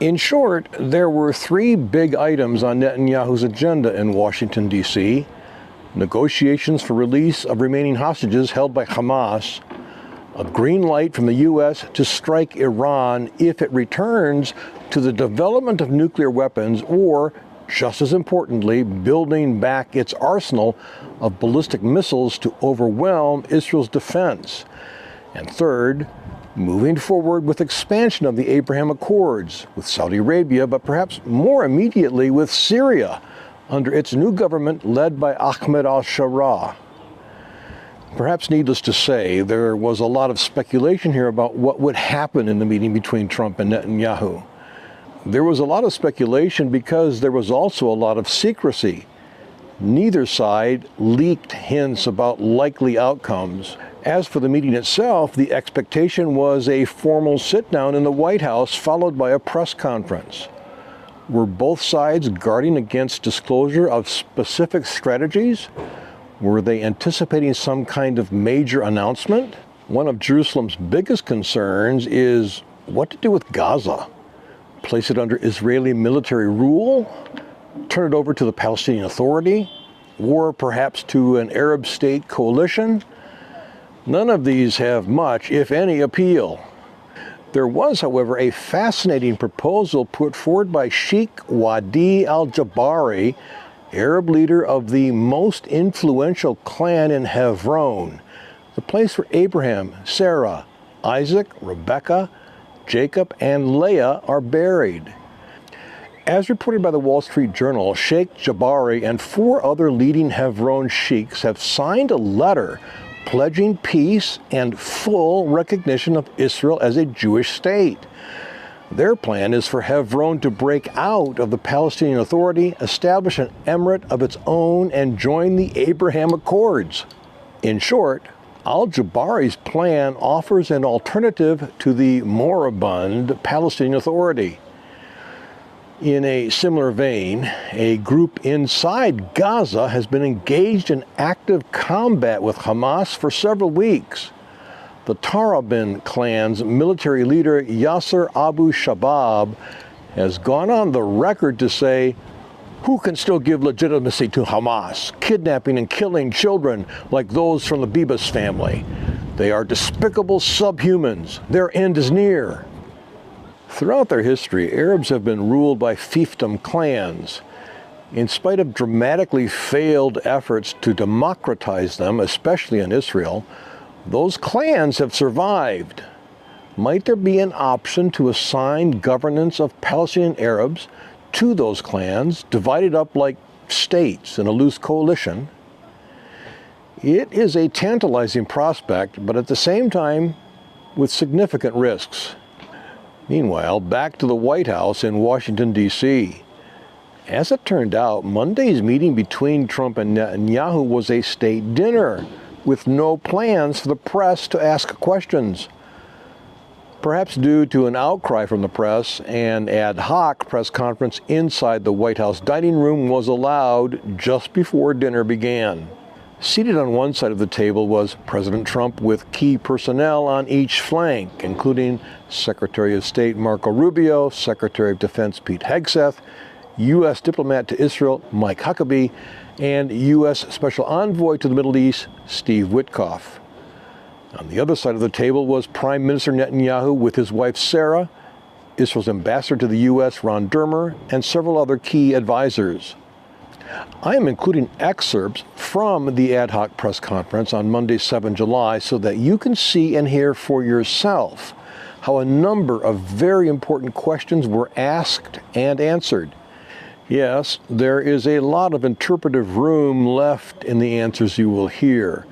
In short, there were three big items on Netanyahu's agenda in Washington, D.C. Negotiations for release of remaining hostages held by Hamas, a green light from the U.S. to strike Iran if it returns to the development of nuclear weapons, or, just as importantly, building back its arsenal of ballistic missiles to overwhelm Israel's defense. And third, moving forward with expansion of the Abraham Accords with Saudi Arabia, but perhaps more immediately with Syria, under its new government led by Ahmed al-Sharaa. Perhaps needless to say, there was a lot of speculation here about what would happen in the meeting between Trump and Netanyahu. There was a lot of speculation because there was also a lot of secrecy. Neither side leaked hints about likely outcomes. As for the meeting itself, the expectation was a formal sit-down in the White House followed by a press conference. Were both sides guarding against disclosure of specific strategies? Were they anticipating some kind of major announcement? One of Jerusalem's biggest concerns is what to do with Gaza. Place it under Israeli military rule? Turn it over to the Palestinian Authority? Or perhaps to an Arab state coalition? None of these have much, if any, appeal. There was, however, a fascinating proposal put forward by Sheikh Wadi al-Jabari, Arab leader of the most influential clan in Hebron, the place where Abraham, Sarah, Isaac, Rebekah, Jacob, and Leah are buried. As reported by the Wall Street Journal, Sheikh Jabari and 4 other leading Hebron sheikhs have signed a letter pledging peace and full recognition of Israel as a Jewish state. Their plan is for Hebron to break out of the Palestinian Authority, establish an emirate of its own, and join the Abraham Accords. In short, al-Jabari's plan offers an alternative to the moribund Palestinian Authority. In a similar vein, a group inside Gaza has been engaged in active combat with Hamas for several weeks. The Tarabin clan's military leader, Yasser Abu Shabab, has gone on the record to say, "Who can still give legitimacy to Hamas, kidnapping and killing children like those from the Bibas family? They are despicable subhumans. Their end is near." Throughout their history, Arabs have been ruled by fiefdom clans. In spite of dramatically failed efforts to democratize them, especially in Israel, those clans have survived. Might there be an option to assign governance of Palestinian Arabs to those clans, divided up like states in a loose coalition? It is a tantalizing prospect, but at the same time, with significant risks. Meanwhile, back to the White House in Washington, D.C. As it turned out, Monday's meeting between Trump and Netanyahu was a state dinner, with no plans for the press to ask questions. Perhaps due to an outcry from the press, an ad hoc press conference inside the White House dining room was allowed just before dinner began. Seated on one side of the table was President Trump with key personnel on each flank, including Secretary of State Marco Rubio, Secretary of Defense Pete Hegseth, U.S. diplomat to Israel Mike Huckabee, and U.S. Special Envoy to the Middle East Steve Witkoff. On the other side of the table was Prime Minister Netanyahu with his wife Sarah, Israel's ambassador to the U.S. Ron Dermer, and several other key advisors. I am including excerpts from the ad hoc press conference on Monday, 7 July, so that you can see and hear for yourself how a number of very important questions were asked and answered. Yes, there is a lot of interpretive room left in the answers you will hear.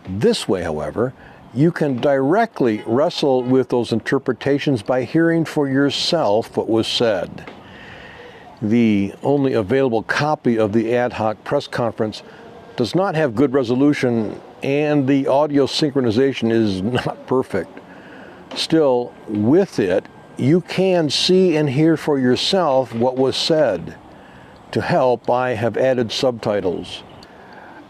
This way, however, you can directly wrestle with those interpretations by hearing for yourself what was said. The only available copy of the ad hoc press conference does not have good resolution, and the audio synchronization is not perfect. Still, with it, you can see and hear for yourself what was said. To help, I have added subtitles.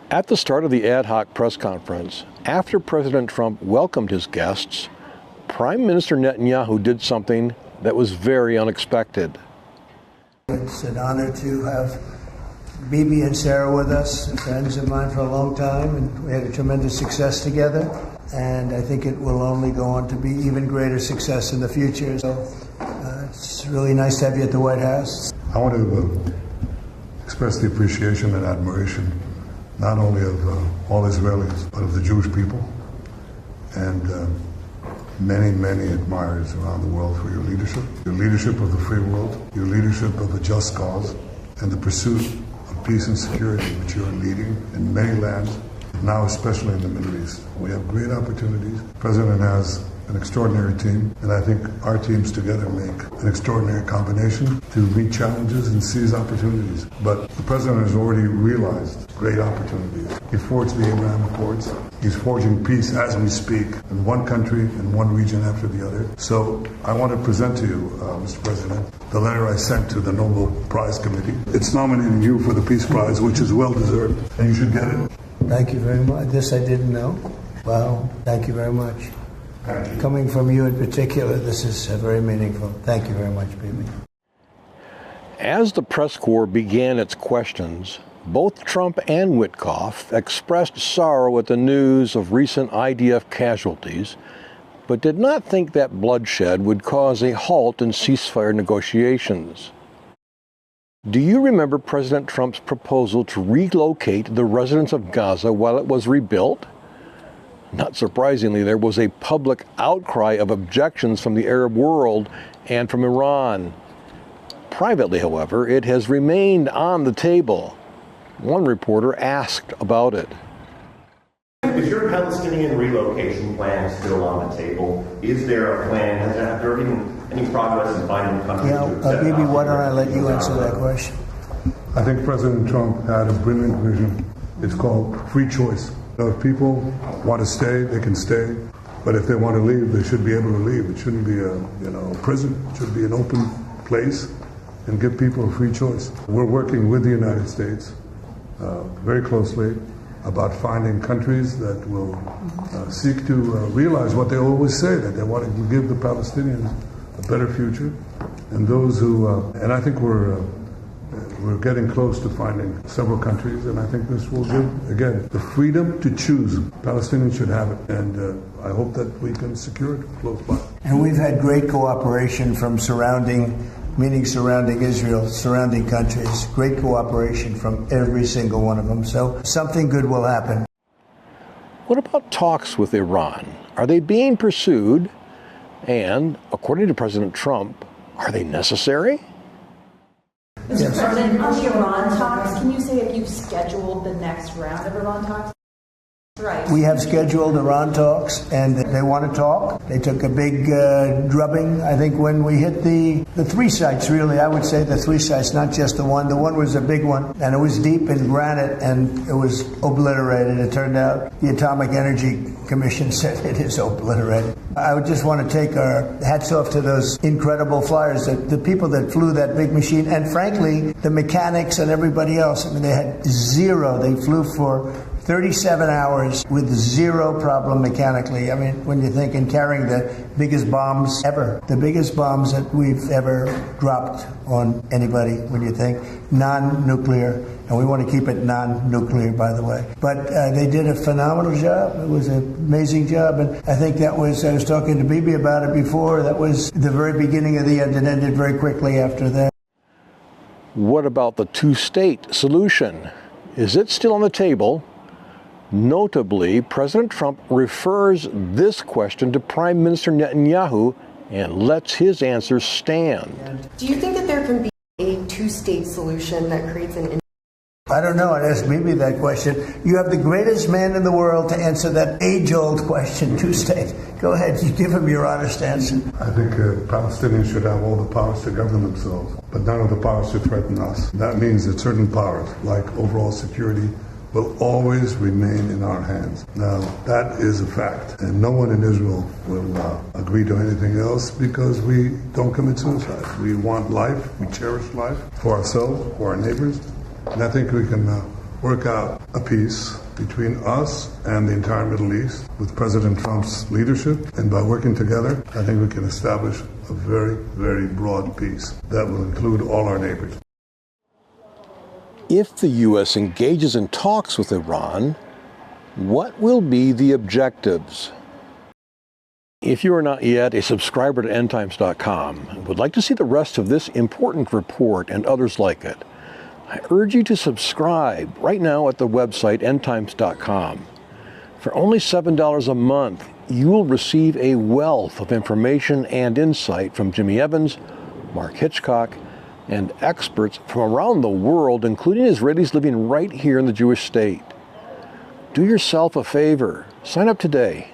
At the start of the ad hoc press conference, after President Trump welcomed his guests, Prime Minister Netanyahu did something that was very unexpected. It's an honor to have Bibi and Sarah with us, friends of mine for a long time, and we had a tremendous success together. And I think it will only go on to be even greater success in the future. So it's really nice to have you at the White House. I want to express the appreciation and admiration not only of all Israelis, but of the Jewish people, and many, many admirers around the world for your leadership of the free world, your leadership of a just cause, and the pursuit of peace and security which you are leading in many lands, now especially in the Middle East. We have great opportunities. The President has an extraordinary team, and I think our teams together make an extraordinary combination to meet challenges and seize opportunities. But the President has already realized great opportunities. He forged the Abraham Accords. He's forging peace as we speak in one country and one region after the other. So I want to present to you, Mr. President, the letter I sent to the Nobel Prize Committee. It's nominating you for the Peace Prize, which is well deserved, and you should get it. Thank you very much. This I didn't know. Wow, thank you very much. Coming from you in particular, this is very meaningful. Thank you very much, Bibi. As the press corps began its questions, both Trump and Witkoff expressed sorrow at the news of recent IDF casualties, but did not think that bloodshed would cause a halt in ceasefire negotiations. Do you remember President Trump's proposal to relocate the residents of Gaza while it was rebuilt? Not surprisingly, there was a public outcry of objections from the Arab world and from Iran. Privately, however, it has remained on the table. One reporter asked about it. Is your Palestinian relocation plan still on the table? Is there a plan? Has there been any progress in finding countries to accept? Bibi, why don't I let you answer that question? I think President Trump had a brilliant vision. It's called free choice. If people want to stay, they can stay. But if they want to leave, they should be able to leave. It shouldn't be a prison. It should be an open place and give people a free choice. We're working with the United States very closely about finding countries that will seek to realize what they always say, that they want to give the Palestinians a better future. And those who, and I think we're getting close to finding several countries, and I think this will give, again, the freedom to choose. Palestinians should have it, and I hope that we can secure it close by. And we've had great cooperation from surrounding Israel, surrounding countries, great cooperation from every single one of them. So something good will happen. What about talks with Iran? Are they being pursued? And, according to President Trump, are they necessary? Mr. President, on the Iran talks, can you say if you've scheduled the next round of Iran talks? Right. We have scheduled Iran talks, and they want to talk. They took a big drubbing, I think, when we hit the three sites, really. I would say the three sites, not just the one. The one was a big one, and it was deep in granite, and it was obliterated. It turned out the Atomic Energy Commission said it is obliterated. I would just want to take our hats off to those incredible flyers, the people that flew that big machine, and frankly, the mechanics and everybody else. I mean, they had zero. They flew for 37 hours with zero problem mechanically. I mean, when you think in carrying the biggest bombs ever, the biggest bombs that we've ever dropped on anybody, when you think non-nuclear, and we want to keep it non-nuclear, by the way. But they did a phenomenal job. It was an amazing job, and I think that was, I was talking to Bibi about it before, that was the very beginning of the end. It ended very quickly after that. What about the two-state solution? Is it still on the table? Notably, President Trump refers this question to Prime Minister Netanyahu and lets his answer stand. Do you think that there can be a two-state solution that creates an... I don't know. I'd ask Bibi that question. You have the greatest man in the world to answer that age-old question, two-state. Go ahead. You give him your honest answer. I think Palestinians should have all the powers to govern themselves, but none of the powers to threaten us. That means that certain powers, like overall security, will always remain in our hands. Now, that is a fact, and no one in Israel will agree to anything else because we don't commit suicide. We want life, we cherish life for ourselves, for our neighbors, and I think we can work out a peace between us and the entire Middle East with President Trump's leadership, and by working together, I think we can establish a very, very broad peace that will include all our neighbors. If the U.S. engages in talks with Iran, what will be the objectives? If you are not yet a subscriber to endtimes.com and would like to see the rest of this important report and others like it, I urge you to subscribe right now at the website endtimes.com. For only $7 a month, you will receive a wealth of information and insight from Jimmy Evans, Mark Hitchcock, and experts from around the world, including Israelis living right here in the Jewish state. Do yourself a favor. Sign up today.